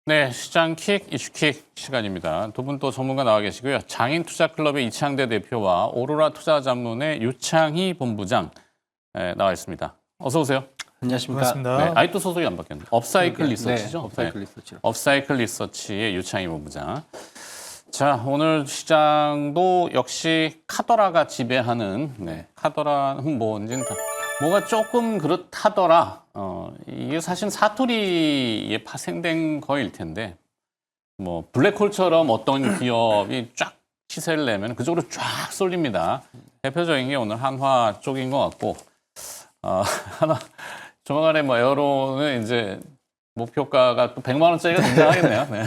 네, 시장킥, 이슈킥 시간입니다. 두 분 또 전문가 나와 계시고요. 장인투자클럽의 이창대 대표와 오로라 투자자문의 유창희 본부장 나와 있습니다. 어서 오세요. 안녕하십니까. 반갑습니다. 네, 아직도 소속이 안 바뀌었네요. 업사이클 리서치죠? 네, 업사이클 리서치로. 업사이클 리서치의 유창희 본부장. 자, 오늘 시장도 역시 카더라가 지배하는, 카더라는 뭔지는 뭐가 조금 그렇다더라. 이게 사실 사투리에 파생된 거일 텐데, 뭐, 블랙홀처럼 어떤 기업이 쫙 시세를 내면 그쪽으로 쫙 쏠립니다. 대표적인 게 오늘 한화 쪽인 것 같고, 하나, 조만간에 뭐, 에어로는 이제 목표가가 또 100만 원짜리가 등장하겠네요. 네.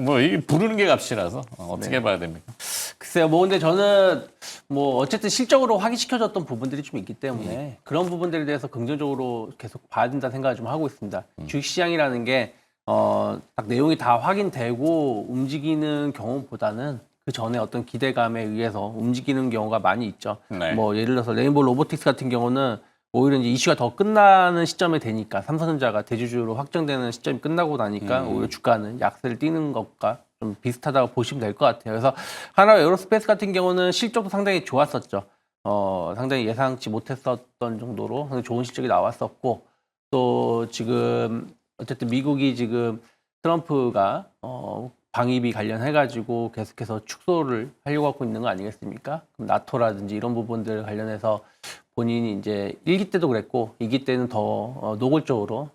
뭐, 이 부르는 게 값이라서 어떻게 봐야 됩니까? 글쎄요, 뭐 근데 저는 뭐 어쨌든 실적으로 확인시켜줬던 부분들이 좀 있기 때문에 그런 부분들에 대해서 긍정적으로 계속 봐야 된다 생각을 좀 하고 있습니다. 주식시장이라는 게 딱 내용이 다 확인되고 움직이는 경우보다는 그 전에 어떤 기대감에 의해서 움직이는 경우가 많이 있죠. 네. 뭐 예를 들어서 레인보우 로보틱스 같은 경우는 오히려 이제 이슈가 더 끝나는 시점에 되니까 삼성전자가 대주주로 확정되는 시점이 끝나고 나니까 오히려 주가는 약세를 띠는 것과 좀 비슷하다고 보시면 될 것 같아요. 그래서 하나 에어로스페이스 같은 경우는 실적도 상당히 좋았었죠. 상당히 예상치 못했었던 정도로 상당히 좋은 실적이 나왔었고 또 지금 어쨌든 미국이 지금 트럼프가 방위비 관련해가지고 계속해서 축소를 하려고 하고 있는 거 아니겠습니까? 그럼 나토라든지 이런 부분들 관련해서 본인이 이제 1기 때도 그랬고 2기 때는 더 노골적으로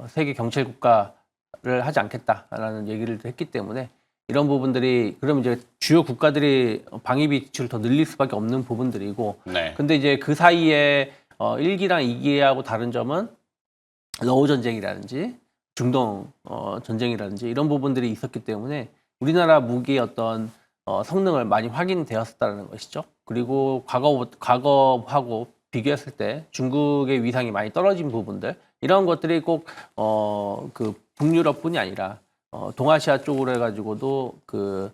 세계 경찰 국가를 하지 않겠다라는 얘기를 했기 때문에 이런 부분들이 그러면 이제 주요 국가들이 방위비 지출을 더 늘릴 수밖에 없는 부분들이고 네. 근데 이제 그 사이에 1기랑 2기하고 다른 점은 러우 전쟁이라든지 중동 전쟁이라든지 이런 부분들이 있었기 때문에 우리나라 무기의 어떤 성능을 많이 확인되었다는 것이죠. 그리고 과거하고 비교했을 때 중국의 위상이 많이 떨어진 부분들 이런 것들이 꼭 그 북유럽뿐이 아니라 동아시아 쪽으로 해가지고도 그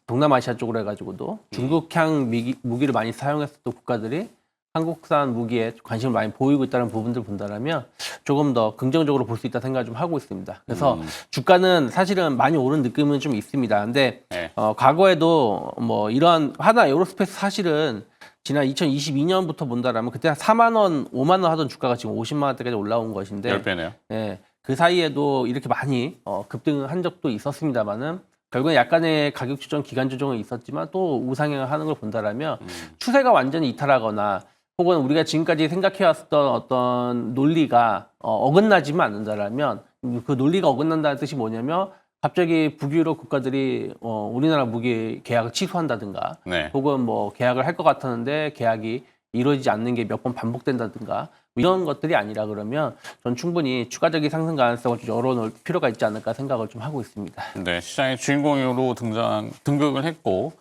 동남아시아 쪽으로 해가지고도 중국향 무기를 많이 사용했었던 국가들이 한국산 무기에 관심을 많이 보이고 있다는 부분들을 본다면 조금 더 긍정적으로 볼 수 있다 생각을 좀 하고 있습니다. 그래서 주가는 사실은 많이 오른 느낌은 좀 있습니다. 근데 네. 과거에도 뭐 이러한 하나 에어로스페이스 사실은 지난 2022년부터 본다라면 그때 한 4만 원, 5만 원 하던 주가가 지금 50만 원대까지 올라온 것인데 10배네요. 예, 그 사이에도 이렇게 많이 급등한 적도 있었습니다만은 결국엔 약간의 가격 조정, 기간 조정은 있었지만 또 우상향을 하는 걸 본다라면 추세가 완전히 이탈하거나 혹은 우리가 지금까지 생각해왔던 어떤 논리가 어긋나지만 않는다라면 그 논리가 어긋난다는 뜻이 뭐냐면 갑자기 북유럽 국가들이 우리나라 무기 계약을 취소한다든가 네. 혹은 뭐 계약을 할 것 같았는데 계약이 이루어지지 않는 게 몇 번 반복된다든가 이런 것들이 아니라 그러면 전 충분히 추가적인 상승 가능성을 좀 열어놓을 필요가 있지 않을까 생각을 좀 하고 있습니다. 네, 시장의 주인공으로 등극을 했고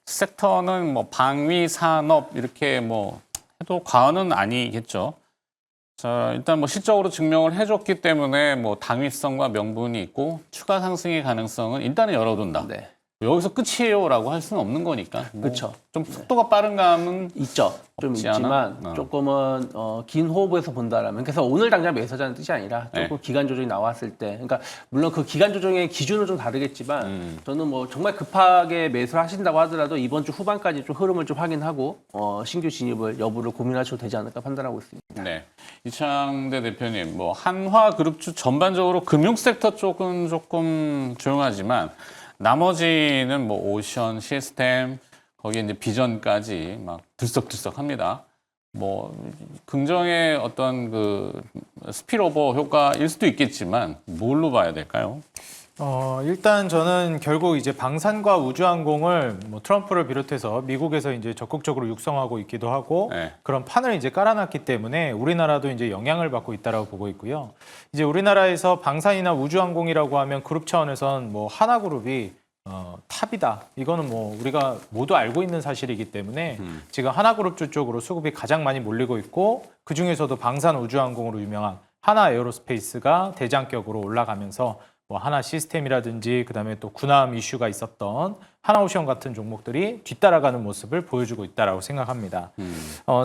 섹터는 뭐 방위 산업 이렇게 뭐 해도 과언은 아니겠죠. 자, 일단 뭐 실적으로 증명을 해줬기 때문에 뭐 당위성과 명분이 있고 추가 상승의 가능성은 일단은 열어둔다. 네. 여기서 끝이에요라고 할 수는 없는 거니까. 뭐 그렇죠. 좀 속도가 빠른 감은 있죠. 좀 없지 있지만 않아? 조금은 긴 호흡에서 본다라면 그래서 오늘 당장 매수하자는 뜻이 아니라 조금 네. 기간 조정이 나왔을 때 그러니까 물론 그 기간 조정의 기준은 좀 다르겠지만 저는 뭐 정말 급하게 매수를 하신다고 하더라도 이번 주 후반까지 좀 흐름을 좀 확인하고 신규 진입을 여부를 고민하셔도 되지 않을까 판단하고 있습니다. 네. 이창대 대표님, 뭐 한화그룹주 전반적으로 금융 섹터 쪽은 조금 조용하지만 나머지는 뭐 오션, 시스템, 거기에 이제 비전까지 막 들썩들썩합니다. 뭐 긍정의 어떤 그 스피լ오버 효과일 수도 있겠지만 뭘로 봐야 될까요? 일단 저는 결국 이제 방산과 우주항공을 뭐 트럼프를 비롯해서 미국에서 이제 적극적으로 육성하고 있기도 하고 네. 그런 판을 이제 깔아놨기 때문에 우리나라도 이제 영향을 받고 있다라고 보고 있고요. 이제 우리나라에서 방산이나 우주항공이라고 하면 그룹 차원에선 뭐 하나그룹이 탑이다. 이거는 뭐 우리가 모두 알고 있는 사실이기 때문에 지금 하나그룹주 쪽으로 수급이 가장 많이 몰리고 있고 그 중에서도 방산 우주항공으로 유명한 하나 에어로스페이스가 대장격으로 올라가면서 뭐 하나 시스템이라든지 그다음에 또 군함 이슈가 있었던 하나오션 같은 종목들이 뒤따라가는 모습을 보여주고 있다라고 생각합니다.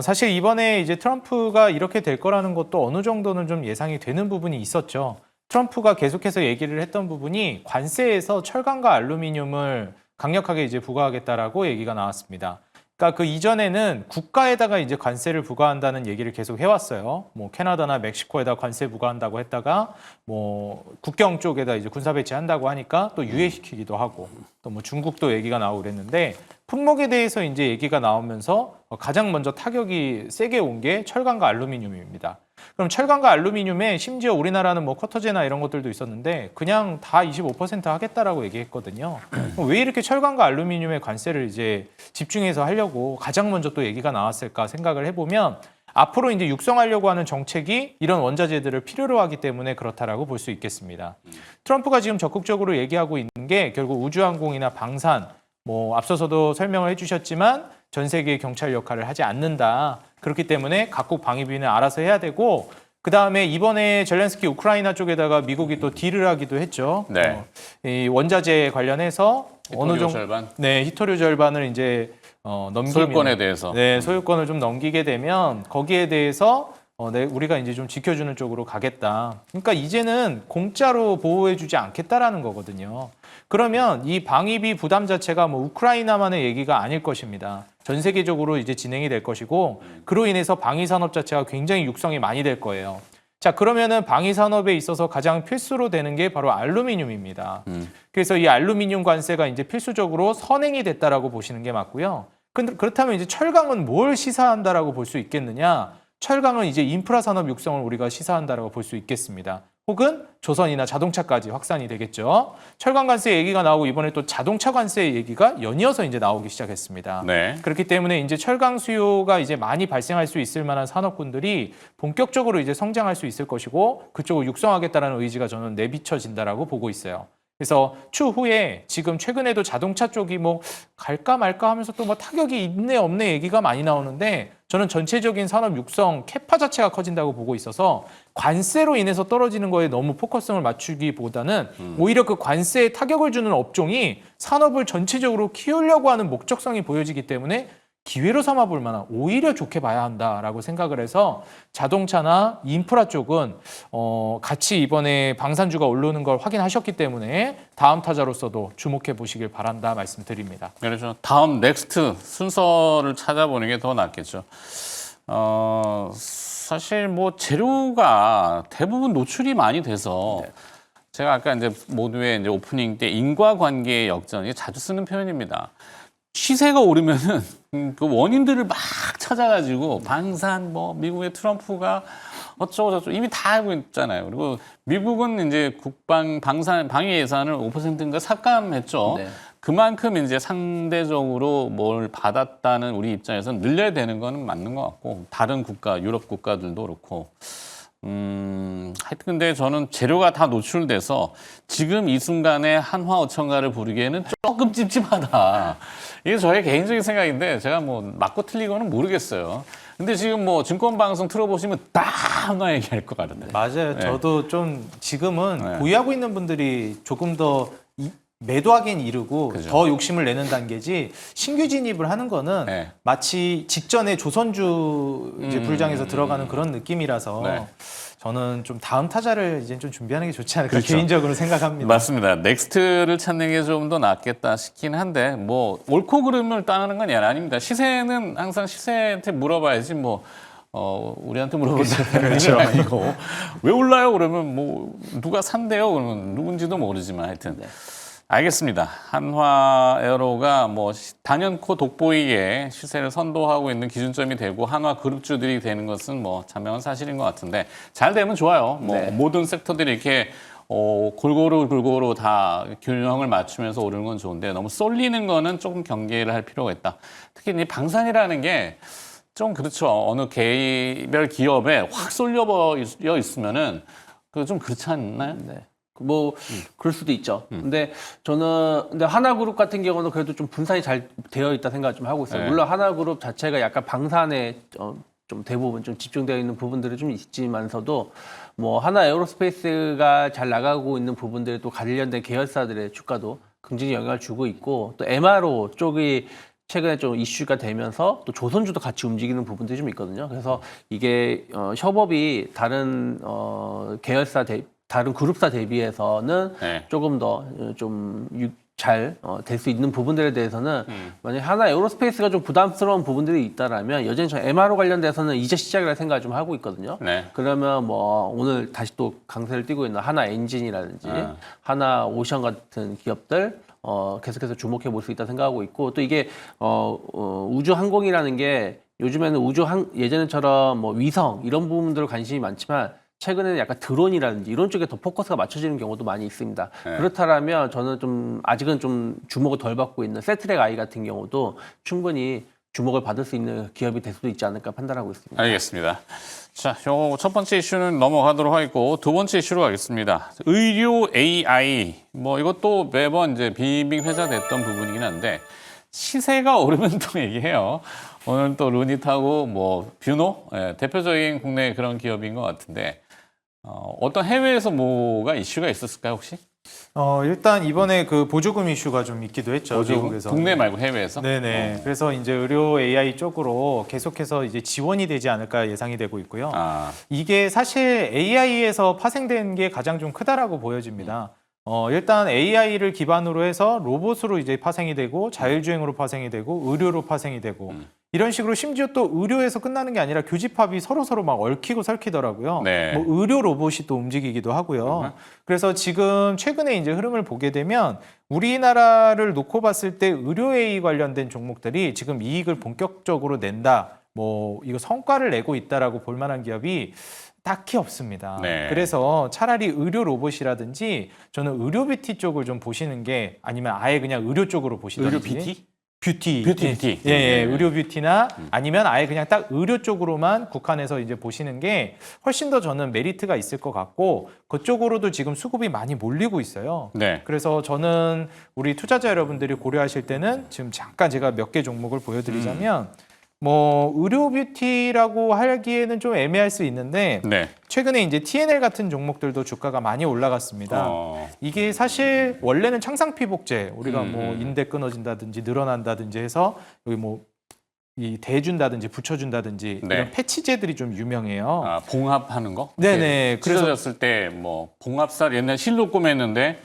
사실 이번에 이제 트럼프가 이렇게 될 거라는 것도 어느 정도는 좀 예상이 되는 부분이 있었죠. 트럼프가 계속해서 얘기를 했던 부분이 관세에서 철강과 알루미늄을 강력하게 이제 부과하겠다라고 얘기가 나왔습니다. 그러니까 그 이전에는 국가에다가 이제 관세를 부과한다는 얘기를 계속 해왔어요. 뭐 캐나다나 멕시코에다 관세 부과한다고 했다가 뭐 국경 쪽에다 이제 군사 배치한다고 하니까 또 유예시키기도 하고 또 뭐 중국도 얘기가 나오고 그랬는데 품목에 대해서 이제 얘기가 나오면서 가장 먼저 타격이 세게 온 게 철강과 알루미늄입니다. 그럼 철강과 알루미늄에 심지어 우리나라는 뭐 쿼터제나 이런 것들도 있었는데 그냥 다 25% 하겠다라고 얘기했거든요. 왜 이렇게 철강과 알루미늄에 관세를 이제 집중해서 하려고 가장 먼저 또 얘기가 나왔을까 생각을 해보면 앞으로 이제 육성하려고 하는 정책이 이런 원자재들을 필요로 하기 때문에 그렇다라고 볼 수 있겠습니다. 트럼프가 지금 적극적으로 얘기하고 있는 게 결국 우주항공이나 방산, 뭐 앞서서도 설명을 해주셨지만 전 세계의 경찰 역할을 하지 않는다. 그렇기 때문에 각국 방위비는 알아서 해야 되고 그 다음에 이번에 젤렌스키 우크라이나 쪽에다가 미국이 또 딜을 하기도 했죠. 네. 이 원자재 관련해서 어느 정도 절반? 네, 히토류 절반을 이제 넘기면 소유권에 대해서. 네, 소유권을 좀 넘기게 되면 거기에 대해서 우리가 이제 좀 지켜주는 쪽으로 가겠다. 그러니까 이제는 공짜로 보호해주지 않겠다라는 거거든요. 그러면 이 방위비 부담 자체가 뭐 우크라이나만의 얘기가 아닐 것입니다. 전 세계적으로 이제 진행이 될 것이고 그로 인해서 방위 산업 자체가 굉장히 육성이 많이 될 거예요. 자, 그러면은 방위 산업에 있어서 가장 필수로 되는 게 바로 알루미늄입니다. 그래서 이 알루미늄 관세가 이제 필수적으로 선행이 됐다라고 보시는 게 맞고요. 그렇다면 이제 철강은 뭘 시사한다라고 볼 수 있겠느냐? 철강은 이제 인프라 산업 육성을 우리가 시사한다라고 볼 수 있겠습니다. 혹은 조선이나 자동차까지 확산이 되겠죠. 철강 관세 얘기가 나오고 이번에 또 자동차 관세 얘기가 연이어서 이제 나오기 시작했습니다. 네. 그렇기 때문에 이제 철강 수요가 이제 많이 발생할 수 있을 만한 산업군들이 본격적으로 이제 성장할 수 있을 것이고 그쪽을 육성하겠다는 의지가 저는 내비쳐진다라고 보고 있어요. 그래서 추후에 지금 최근에도 자동차 쪽이 뭐 갈까 말까 하면서 또 뭐 타격이 있네 없네 얘기가 많이 나오는데 저는 전체적인 산업 육성 캐파 자체가 커진다고 보고 있어서 관세로 인해서 떨어지는 거에 너무 포커싱을 맞추기보다는 오히려 그 관세에 타격을 주는 업종이 산업을 전체적으로 키우려고 하는 목적성이 보여지기 때문에 기회로 삼아볼 만한 오히려 좋게 봐야 한다라고 생각을 해서 자동차나 인프라 쪽은 같이 이번에 방산주가 오르는 걸 확인하셨기 때문에 다음 타자로서도 주목해 보시길 바란다 말씀드립니다. 그래서 다음 넥스트 순서를 찾아보는 게 더 낫겠죠. 사실 뭐 재료가 대부분 노출이 많이 돼서 제가 아까 이제 모두의 이제 오프닝 때 인과관계의 역전 이게 자주 쓰는 표현입니다. 시세가 오르면은 그 원인들을 막 찾아가지고 방산 뭐 미국의 트럼프가 어쩌고 저쩌고 이미 다 알고 있잖아요. 그리고 미국은 이제 국방 방산 방위 예산을 5%인가 삭감했죠. 네. 그만큼 이제 상대적으로 뭘 받았다는 우리 입장에서는 늘려야 되는 거는 맞는 것 같고 다른 국가 유럽 국가들도 그렇고 하여튼 근데 저는 재료가 다 노출돼서 지금 이 순간에 한화어천가를 부르기에는 조금 찝찝하다. 이게 저의 개인적인 생각인데 제가 뭐 맞고 틀리고는 모르겠어요. 근데 지금 뭐 증권방송 틀어보시면 다 한화 얘기할 것 같은데. 맞아요. 네. 저도 좀 지금은 네. 보유하고 있는 분들이 조금 더 매도하기엔 이르고 그죠. 더 욕심을 내는 단계지 신규 진입을 하는 거는 네. 마치 직전에 조선주 이제 불장에서 들어가는 그런 느낌이라서 네. 저는 좀 다음 타자를 이제 좀 준비하는 게 좋지 않을까 그렇죠. 개인적으로 생각합니다. 맞습니다. 넥스트를 찾는 게 좀 더 낫겠다 싶긴 한데 뭐 옳고 그름을 따르는 건 아닙니다. 시세는 항상 시세한테 물어봐야지 뭐 우리한테 물어보는 게 아니고 왜 올라요? 그러면 뭐 누가 산대요? 그러면 누군지도 모르지만 하여튼 알겠습니다. 한화에어로가 뭐 단연코 돋보이게 시세를 선도하고 있는 기준점이 되고 한화 그룹주들이 되는 것은 뭐 자명한 사실인 것 같은데 잘 되면 좋아요. 뭐 네. 모든 섹터들이 이렇게 골고루 다 균형을 맞추면서 오르는 건 좋은데 너무 쏠리는 거는 조금 경계를 할 필요가 있다. 특히 이 방산이라는 게 좀 그렇죠. 어느 개별 기업에 확 쏠려 있으면은 그 좀 그렇지 않나요? 네. 뭐 그럴 수도 있죠. 근데 저는 하나그룹 같은 경우는 그래도 좀 분산이 잘 되어 있다 생각 좀 하고 있어요. 네. 물론 하나그룹 자체가 약간 방산에 좀 대부분 좀 집중되어 있는 부분들이 좀 있지만서도 뭐 하나 에어로스페이스가 잘 나가고 있는 부분들에 또 관련된 계열사들의 주가도 긍정적 영향을 주고 있고 또 MRO 쪽이 최근에 좀 이슈가 되면서 또 조선주도 같이 움직이는 부분들이 좀 있거든요. 그래서 이게 협업이 다른 계열사 다른 그룹사 대비해서는 네. 조금 더 좀 잘 될 수 있는 부분들에 대해서는 만약 하나 에어로스페이스가 좀 부담스러운 부분들이 있다라면 여전히 저 MRO 관련돼서는 이제 시작이라 생각을 좀 하고 있거든요. 네. 그러면 뭐 오늘 다시 또 강세를 띠고 있는 하나 엔진이라든지 하나 오션 같은 기업들 계속해서 주목해 볼 수 있다 생각하고 있고 또 이게 우주 항공이라는 게 요즘에는 예전처럼 뭐 위성 이런 부분들 관심이 많지만 최근에는 약간 드론이라든지 이런 쪽에 더 포커스가 맞춰지는 경우도 많이 있습니다. 네. 그렇다면 저는 좀 아직은 좀 주목을 덜 받고 있는 세트랙 I 같은 경우도 충분히 주목을 받을 수 있는 기업이 될 수도 있지 않을까 판단하고 있습니다. 알겠습니다. 자, 요 첫 번째 이슈는 넘어가도록 하겠고 두 번째 이슈로 가겠습니다. 의료 AI 뭐 이것도 매번 이제 빙빙 회자됐던 부분이긴 한데 시세가 오르면 또 얘기해요. 오늘 또 루닛하고 뭐 뷰노 대표적인 국내 그런 기업인 것 같은데 어떤 해외에서 뭐가 이슈가 있었을까요 혹시? 일단 이번에 그 보조금 이슈가 좀 있기도 했죠. 미국에서. 국내 말고 해외에서? 네네. 그래서 이제 의료 AI 쪽으로 계속해서 이제 지원이 되지 않을까 예상이 되고 있고요. 이게 사실 AI에서 파생된 게 가장 좀 크다라고 보여집니다. 일단 AI를 기반으로 해서 로봇으로 이제 파생이 되고 자율주행으로 파생이 되고 의료로 파생이 되고 이런 식으로 심지어 또 의료에서 끝나는 게 아니라 교집합이 서로 막 얽히고 설키더라고요. 네. 뭐 의료 로봇이 또 움직이기도 하고요. 그래서 지금 최근에 이제 흐름을 보게 되면 우리나라를 놓고 봤을 때 의료 AI 관련된 종목들이 지금 이익을 본격적으로 낸다. 뭐 이거 성과를 내고 있다라고 볼 만한 기업이 딱히 없습니다. 네. 그래서 차라리 의료 로봇이라든지 저는 의료 뷰티 쪽을 좀 보시는 게 아니면 아예 그냥 의료 쪽으로 보시든지. 의료 PT? 뷰티. 뷰티. 예, 의료 뷰티나 아니면 아예 그냥 딱 의료 쪽으로만 국한해서 이제 보시는 게 훨씬 더 저는 메리트가 있을 것 같고 그쪽으로도 지금 수급이 많이 몰리고 있어요. 네. 그래서 저는 우리 투자자 여러분들이 고려하실 때는 지금 잠깐 제가 몇 개 종목을 보여드리자면 뭐 의료 뷰티라고 하기에는 좀 애매할 수 있는데 네. 최근에 이제 TNL 같은 종목들도 주가가 많이 올라갔습니다. 이게 사실 원래는 창상 피복제 우리가 뭐 인대 끊어진다든지 늘어난다든지 해서 여기 뭐 이 대준다든지 붙여준다든지 네. 이런 패치제들이 좀 유명해요. 봉합하는 거? 네네. 그래서 찢어졌을 때 뭐 봉합살 옛날 실로 꼬맸는데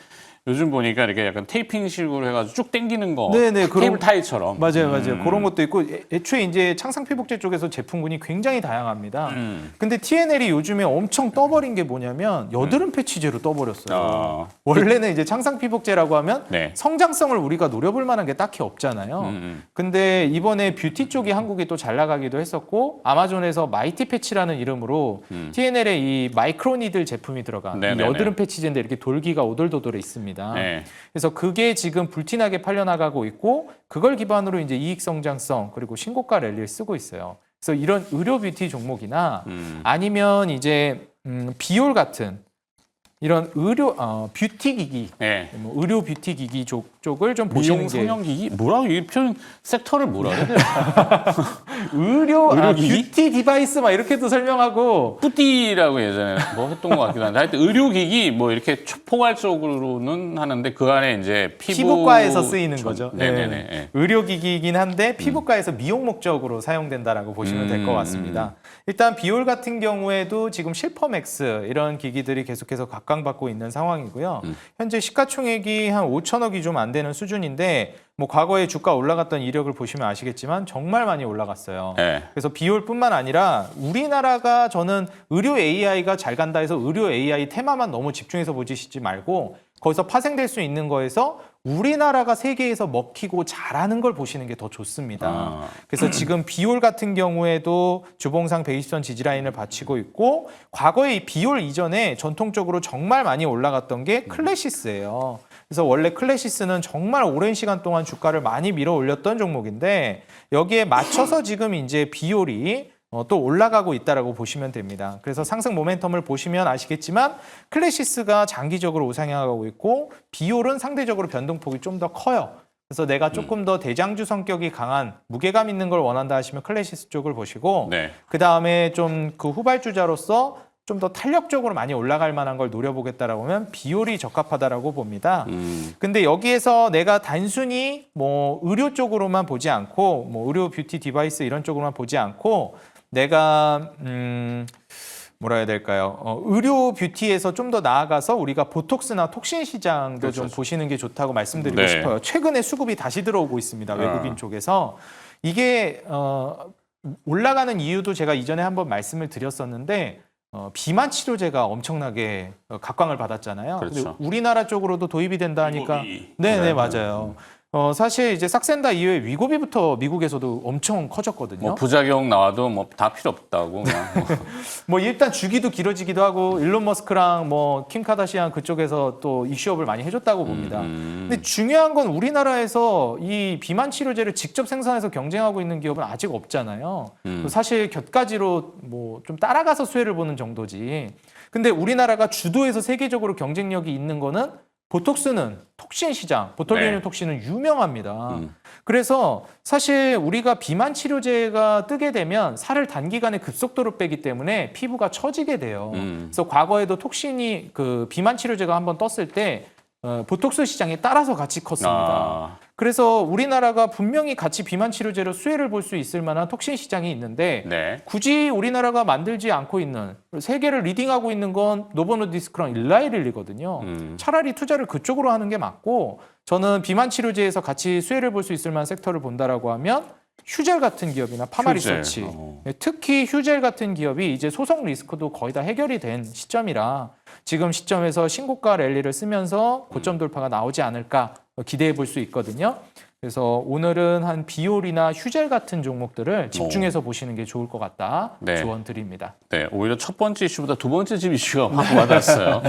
요즘 보니까 이렇게 약간 테이핑식으로 해가지고 쭉 당기는 거. 네네, 케이블 타이처럼. 맞아요. 그런 것도 있고 애초에 이제 창상 피복제 쪽에서 제품군이 굉장히 다양합니다. 근데 TNL이 요즘에 엄청 떠버린 게 뭐냐면 여드름 패치제로 떠버렸어요. 원래는 이제 창상 피복제라고 하면 네. 성장성을 우리가 노려볼 만한 게 딱히 없잖아요. 근데 이번에 뷰티 쪽이 한국이 또 잘 나가기도 했었고 아마존에서 마이티 패치라는 이름으로 TNL의 이 마이크로니들 제품이 들어간 이 여드름 패치제인데 이렇게 돌기가 오돌도돌해 있습니다. 네. 그래서 그게 지금 불티나게 팔려나가고 있고 그걸 기반으로 이제 이익 성장성 그리고 신고가 랠리를 쓰고 있어요. 그래서 이런 의료 뷰티 종목이나 아니면 이제 비올 같은 이런 의료 뷰티 기기, 네. 뭐 의료 뷰티 기기 쪽을 좀 보시는 미용 게 성형 기기 뭐라고 이 표현 섹터를 뭐라 그래야 돼? 의료 의료기기? 뷰티 디바이스 막 이렇게도 설명하고 뿌띠라고 예전에 뭐 했던 것 같기도 한데 하여튼 의료기기 뭐 이렇게 포괄적으로는 하는데 그 안에 이제 피부과에서 쓰이는 거죠. 네네네. 네. 의료기기이긴 한데 피부과에서 미용 목적으로 사용된다라고 보시면 될 것 같습니다. 일단 비올 같은 경우에도 지금 실퍼맥스 이런 기기들이 계속해서 각광받고 있는 상황이고요. 현재 시가총액이 한 5천억이 좀 안 되는 수준인데 뭐 과거에 주가 올라갔던 이력을 보시면 아시겠지만 정말 많이 올라갔어요. 네. 그래서 비올뿐만 아니라 우리나라가 저는 의료 AI가 잘 간다 해서 의료 AI 테마만 너무 집중해서 보시지 말고 거기서 파생될 수 있는 거에서 우리나라가 세계에서 먹히고 잘하는 걸 보시는 게 더 좋습니다. 그래서 지금 비올 같은 경우에도 주봉상 120선 지지라인을 받치고 있고 과거에 이 비올 이전에 전통적으로 정말 많이 올라갔던 게 클래시스예요. 그래서 원래 클래시스는 정말 오랜 시간 동안 주가를 많이 밀어 올렸던 종목인데 여기에 맞춰서 지금 이제 비올이 또 올라가고 있다라고 보시면 됩니다. 그래서 상승 모멘텀을 보시면 아시겠지만 클래시스가 장기적으로 우상향하고 있고 비올은 상대적으로 변동폭이 좀 더 커요. 그래서 내가 조금 더 대장주 성격이 강한 무게감 있는 걸 원한다 하시면 클래시스 쪽을 보시고 네. 그다음에 좀 그 후발주자로서 좀 더 탄력적으로 많이 올라갈 만한 걸 노려보겠다라고 하면 비올이 적합하다라고 봅니다. 근데 여기에서 내가 단순히 뭐 의료 쪽으로만 보지 않고 뭐 의료 뷰티 디바이스 이런 쪽으로만 보지 않고 내가 뭐라 해야 될까요? 의료 뷰티에서 좀 더 나아가서 우리가 보톡스나 톡신 시장도 그렇죠. 좀 보시는 게 좋다고 말씀드리고 네. 싶어요. 최근에 수급이 다시 들어오고 있습니다. 외국인 쪽에서. 이게 올라가는 이유도 제가 이전에 한번 말씀을 드렸었는데 비만 치료제가 엄청나게 각광을 받았잖아요. 그렇죠. 근데 우리나라 쪽으로도 도입이 된다 하니까 위고비. 네, 맞아요. 사실 이제 삭센다 이후에 위고비부터 미국에서도 엄청 커졌거든요. 뭐 부작용 나와도 뭐 다 필요 없다고 그냥. 뭐 일단 주기도 길어지기도 하고 일론 머스크랑 뭐 킴 카다시안 그쪽에서 또 이슈업을 많이 해줬다고 봅니다. 근데 중요한 건 우리나라에서 이 비만 치료제를 직접 생산해서 경쟁하고 있는 기업은 아직 없잖아요. 사실 곁가지로 뭐 좀 따라가서 수혜를 보는 정도지. 근데 우리나라가 주도해서 세계적으로 경쟁력이 있는 거는 보톡스는 톡신 시장, 보톨리듐 네. 톡신은 유명합니다. 그래서 사실 우리가 비만 치료제가 뜨게 되면 살을 단기간에 급속도로 빼기 때문에 피부가 처지게 돼요. 그래서 과거에도 톡신이 그 비만 치료제가 한번 떴을 때 보톡스 시장에 따라서 같이 컸습니다. 아, 그래서 우리나라가 분명히 같이 비만 치료제로 수혜를 볼 수 있을 만한 톡신 시장이 있는데 네. 굳이 우리나라가 만들지 않고 있는 세계를 리딩하고 있는 건 노보노디스크랑 일라이릴리거든요. 차라리 투자를 그쪽으로 하는 게 맞고 저는 비만 치료제에서 같이 수혜를 볼 수 있을 만한 섹터를 본다라고 하면 휴젤 같은 기업이나 파마리서치 휴젤. 특히 휴젤 같은 기업이 이제 소송 리스크도 거의 다 해결이 된 시점이라 지금 시점에서 신고가 랠리를 쓰면서 고점 돌파가 나오지 않을까 기대해 볼 수 있거든요. 그래서 오늘은 한 비올이나 휴젤 같은 종목들을 집중해서 보시는 게 좋을 것 같다. 네. 조언 드립니다. 네, 오히려 첫 번째 이슈보다 두 번째 집 이슈가 확 와닿았어요.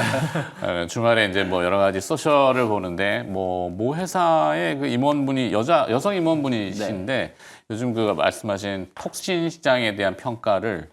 주말에 이제 뭐 여러 가지 소셜을 보는데 모 회사의 그 임원분이 여성 임원분이신데 요즘 그 말씀하신 톡신 시장에 대한 평가를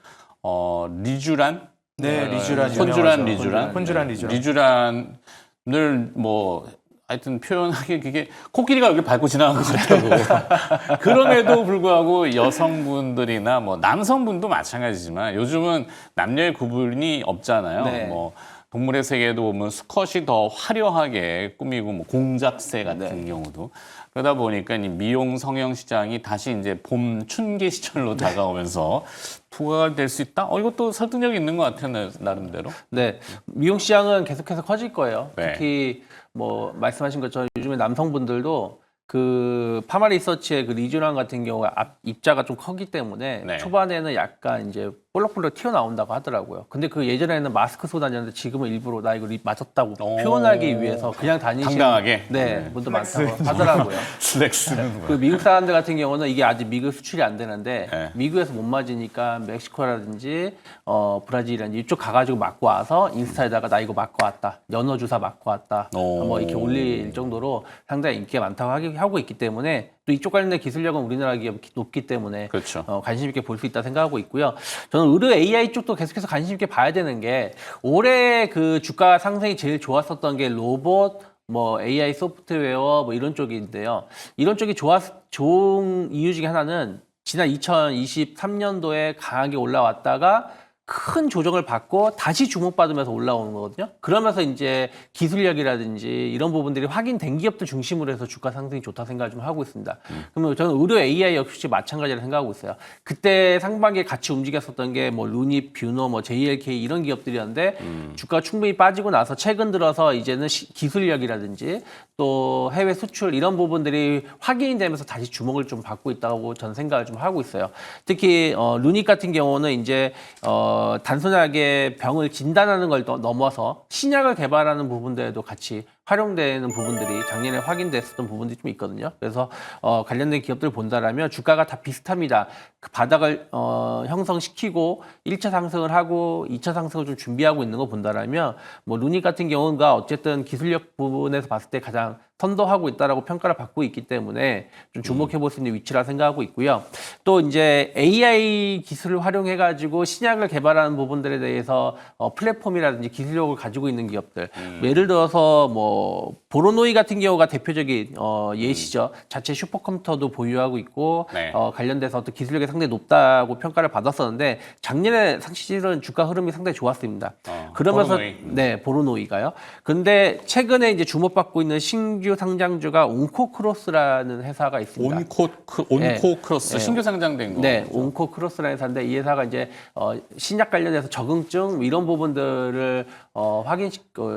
리쥬란 네, 리쥬란 콘주란 유명하죠. 리쥬란 콘주란 리쥬란. 리쥬란을 뭐 하여튼 표현하기 그게 코끼리가 여기 밟고 지나간 것 같다고. 그럼에도 불구하고 여성분들이나 뭐 남성분도 마찬가지지만 요즘은 남녀의 구분이 없잖아요. 네. 뭐 동물의 세계도 보면 수컷이 더 화려하게 꾸미고 뭐 공작새 같은 경우도 그러다 보니까 이 미용 성형 시장이 다시 이제 봄 춘계 시절로 다가오면서 부각이 될 수 있다. 이것도 설득력이 있는 것 같아요, 나름대로. 네, 미용 시장은 계속해서 커질 거예요. 네. 특히 뭐 말씀하신 것처럼 요즘에 남성분들도 그 파마리서치의 그 리쥬란 같은 경우에 입자가 좀 크기 때문에 네. 초반에는 약간 이제 볼록볼록 튀어나온다고 하더라고요. 근데 그 예전에는 마스크 쓰고 다녔는데 지금은 일부러 나 이거 맞았다고 오. 표현하기 위해서 그냥 다니시는 당당하게? 네, 네. 분도 많다고 하더라고요. 슬랙스는 그 미국 사람들 같은 경우는 이게 아직 미국 수출이 안 되는데 네. 미국에서 못 맞으니까 멕시코라든지 브라질이라든지 이쪽 가가지고 맞고 와서 인스타에다가 나 이거 맞고 왔다, 연어 주사 맞고 왔다, 오. 뭐 이렇게 올릴 정도로 상당히 인기가 많다고 하고 있기 때문에 또 이쪽 관련된 기술력은 우리나라 기업이 높기 때문에 그렇죠. 관심 있게 볼 수 있다 생각하고 있고요. 저는 의료 AI 쪽도 계속해서 관심 있게 봐야 되는 게 올해 그 주가 상승이 제일 좋았었던 게 로봇, 뭐 AI 소프트웨어 뭐 이런 쪽인데요. 이런 쪽이 좋은 이유 중에 하나는 지난 2023년도에 강하게 올라왔다가 큰 조정을 받고 다시 주목받으면서 올라오는 거거든요. 그러면서 이제 기술력이라든지 이런 부분들이 확인된 기업들 중심으로 해서 주가 상승이 좋다 생각을 좀 하고 있습니다. 그러면 저는 의료 AI 역시 마찬가지라 생각하고 있어요. 그때 상반기에 같이 움직였었던 게 뭐 루니, 뷰노, 뭐 JLK 이런 기업들이었는데 주가가 충분히 빠지고 나서 최근 들어서 이제는 기술력이라든지 또 해외 수출 이런 부분들이 확인이 되면서 다시 주목을 좀 받고 있다고 저는 생각을 좀 하고 있어요. 특히 루닉 같은 경우는 이제 단순하게 병을 진단하는 걸 넘어서 신약을 개발하는 부분들에도 같이 활용되는 부분들이 작년에 확인됐었던 부분들이 좀 있거든요. 그래서 관련된 기업들을 본다라면 주가가 다 비슷합니다. 그 바닥을 형성시키고 1차 상승을 하고 2차 상승을 좀 준비하고 있는 거 본다라면 뭐 루닉 같은 경우가 어쨌든 기술력 부분에서 봤을 때 가장 선도하고 있다라고 평가를 받고 있기 때문에 좀 주목해 볼 수 있는 위치라 생각하고 있고요. 또 이제 AI 기술을 활용해 가지고 신약을 개발하는 부분들에 대해서 플랫폼이라든지 기술력을 가지고 있는 기업들 예를 들어서 뭐 보로노이 같은 경우가 대표적인 예시죠. 자체 슈퍼컴퓨터도 보유하고 있고 네. 관련돼서 어떤 기술력이 상당히 높다고 평가를 받았었는데 작년에 사실은 주가 흐름이 상당히 좋았습니다. 그러면서 보로노이. 네, 보로노이가요. 근데 최근에 이제 주목받고 있는 신규 상장주가 온코크로스라는 회사가 있습니다. 온코크로스 네. 신규 상장된 거. 네, 온코크로스라는 회사인데 이 회사가 이제 신약 관련해서 적응증 이런 부분들을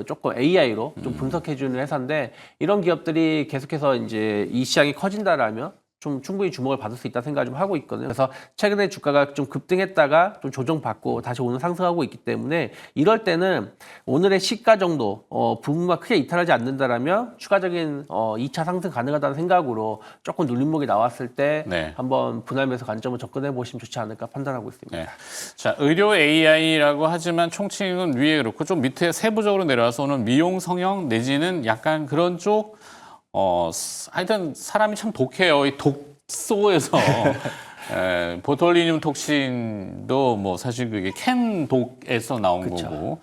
조금 AI로 좀 분석해주는 회사인데 이런 기업들이 계속해서 이제 이 시장이 커진다라면 좀 충분히 주목을 받을 수 있다 생각을 좀 하고 있거든요. 그래서 최근에 주가가 좀 급등했다가 좀 조정받고 다시 오늘 상승하고 있기 때문에 이럴 때는 오늘의 시가 정도 부분만 크게 이탈하지 않는다라면 추가적인 2차 상승 가능하다는 생각으로 조금 눌림목이 나왔을 때 네. 한번 분할 매수 관점을 접근해 보시면 좋지 않을까 판단하고 있습니다. 네. 자, 의료 AI라고 하지만 총칭은 위에 그렇고 좀 밑에 세부적으로 내려와서 오늘 미용 성형 내지는 약간 그런 쪽 하여튼 사람이 참 독해요. 이 독소에서 보톨리늄 톡신도 뭐 사실 그게 캔 독에서 나온 그쵸. 거고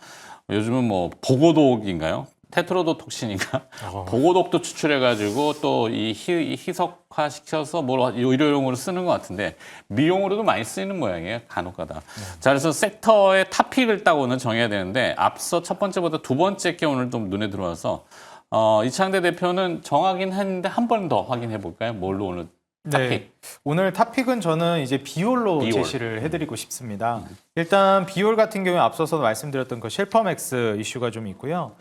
요즘은 뭐 보고독인가요? 테트로도 톡신인가? 보고독도 추출해가지고 또 이 희석화 시켜서 뭘 의료용으로 쓰는 것 같은데 미용으로도 많이 쓰이는 모양이에요. 간혹가다. 자, 그래서 섹터의 탑픽을 딱 오늘 정해야 되는데 앞서 첫 번째보다 두 번째 게 오늘 좀 눈에 들어와서 이창대 대표는 정하긴 했는데 한 번 더 확인해 볼까요? 뭘로 오늘 탑픽? 네. 오늘 탑픽은 저는 이제 비올로 비올. 제시를 해드리고 싶습니다. 일단 비올 같은 경우에 앞서서 말씀드렸던 그 실퍼맥스 이슈가 좀 있고요.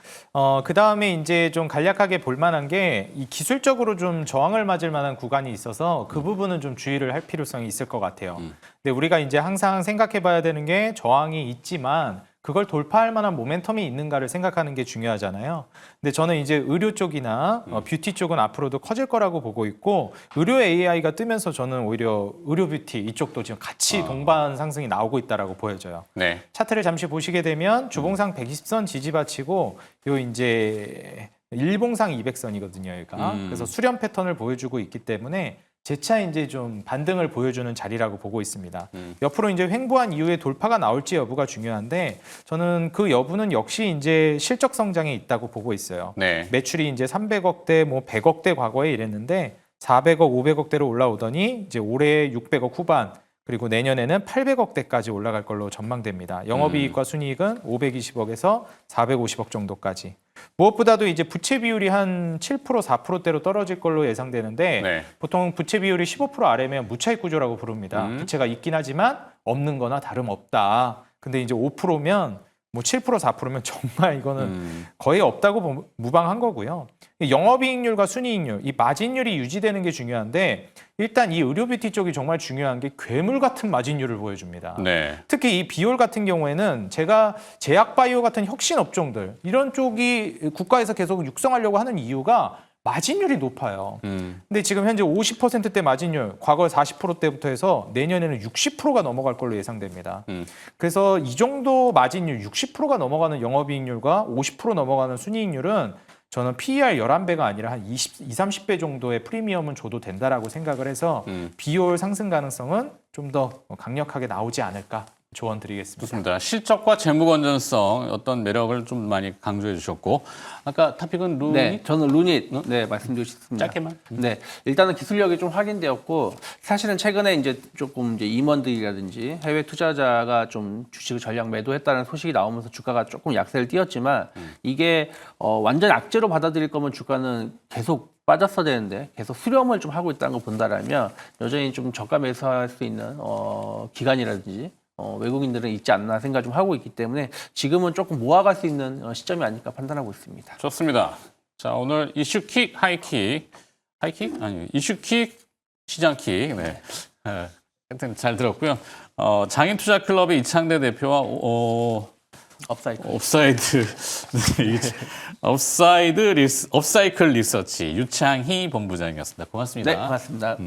그 다음에 이제 좀 간략하게 볼만한 게 이 기술적으로 좀 저항을 맞을 만한 구간이 있어서 그 부분은 좀 주의를 할 필요성이 있을 것 같아요. 근데 우리가 이제 항상 생각해봐야 되는 게 저항이 있지만 그걸 돌파할 만한 모멘텀이 있는가를 생각하는 게 중요하잖아요. 근데 저는 이제 의료 쪽이나 뷰티 쪽은 앞으로도 커질 거라고 보고 있고 의료 AI가 뜨면서 저는 오히려 의료 뷰티 이쪽도 지금 같이 동반 상승이 나오고 있다라고 보여져요. 네. 차트를 잠시 보시게 되면 주봉상 120선 지지받치고 요 이제 일봉상 200선이거든요, 여기가. 그래서 수렴 패턴을 보여주고 있기 때문에 재차 이제 좀 반등을 보여주는 자리라고 보고 있습니다. 옆으로 이제 횡보한 이후에 돌파가 나올지 여부가 중요한데 저는 그 여부는 역시 이제 실적 성장에 있다고 보고 있어요. 네. 매출이 이제 300억대, 뭐 100억대 과거에 이랬는데 400억, 500억대로 올라오더니 이제 올해 600억 후반 그리고 내년에는 800억대까지 올라갈 걸로 전망됩니다. 영업이익과 순이익은 520억에서 450억 정도까지. 무엇보다도 이제 부채 비율이 한 7%, 4%대로 떨어질 걸로 예상되는데 네. 보통 부채 비율이 15% 아래면 무차익 구조라고 부릅니다. 부채가 있긴 하지만 없는 거나 다름없다. 근데 이제 5%면 뭐 7%, 4%면 정말 이거는 거의 없다고 무방한 거고요. 영업이익률과 순이익률, 이 마진율이 유지되는 게 중요한데 일단 이 의료 뷰티 쪽이 정말 중요한 게 괴물 같은 마진율을 보여줍니다. 네. 특히 이 비올 같은 경우에는 제가 제약 바이오 같은 혁신 업종들 이런 쪽이 국가에서 계속 육성하려고 하는 이유가 마진율이 높아요. 근데 지금 현재 50%대 마진율, 과거 40%대부터 해서 내년에는 60%가 넘어갈 걸로 예상됩니다. 그래서 이 정도 마진율, 60%가 넘어가는 영업이익률과 50% 넘어가는 순이익률은 저는 PER 11배가 아니라 한 20, 30배 정도의 프리미엄은 줘도 된다라고 생각을 해서 비올 상승 가능성은 좀 더 강력하게 나오지 않을까 조언 드리겠습니다. 좋습니다. 실적과 재무 건전성 어떤 매력을 좀 많이 강조해 주셨고 아까 탑픽은 루닛 네, 저는 루닛 말씀드리고 싶습니다. 짧게만. 네, 일단은 기술력이 좀 확인되었고 사실은 최근에 이제 조금 이제 임원들이라든지 해외 투자자가 좀 주식을 전량 매도했다는 소식이 나오면서 주가가 조금 약세를 띄었지만 이게 완전 악재로 받아들일 거면 주가는 계속 빠졌어야 되는데 계속 수렴을 좀 하고 있다는 걸 본다라면 여전히 좀 저가 매수할 수 있는 기간이라든지 외국인들은 있지 않나 생각 좀 하고 있기 때문에 지금은 조금 모아갈 수 있는 시점이 아닐까 판단하고 있습니다. 좋습니다. 자, 오늘 이슈킥, 하이킥 아니 이슈킥, 시장킥. 네. 하여튼 잘 들었고요. 장인투자클럽의 이창대 대표와 업사이클 리서치 유창희 본부장이었습니다. 고맙습니다. 네, 고맙습니다.